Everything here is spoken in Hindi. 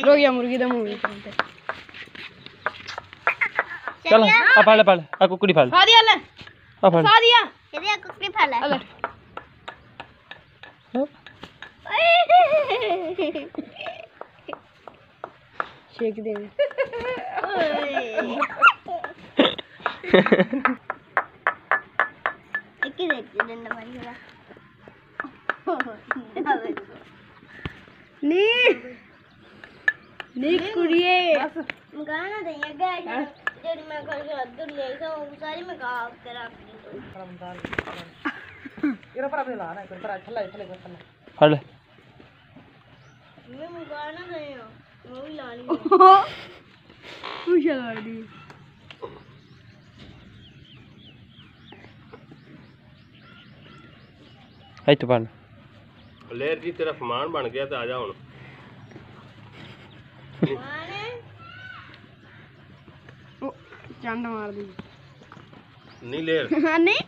रो गया मुर्गी दम हो गई। चल आ फाड़ ले आ कुकड़ी फाड़ खा दिया ले आ फाड़ खा दिया ये कुकड़ी फाला अबे शेक दे एक ही देख डंडा मारी वाला नी नी कुड़िए गाना दे ये गाय जड़ी मैं कर के दूर ले तो सारी में गा के रख दी इरा पर अपने ला ना कोई पर अच्छा ले फाड़ ले मैं गाना दे वो भी लानी खुश कर दी है तो फाड़ लेर जी तेरा फमान बन गया तो आ जा हुन माने चंड मार दी नहीं लेर नहीं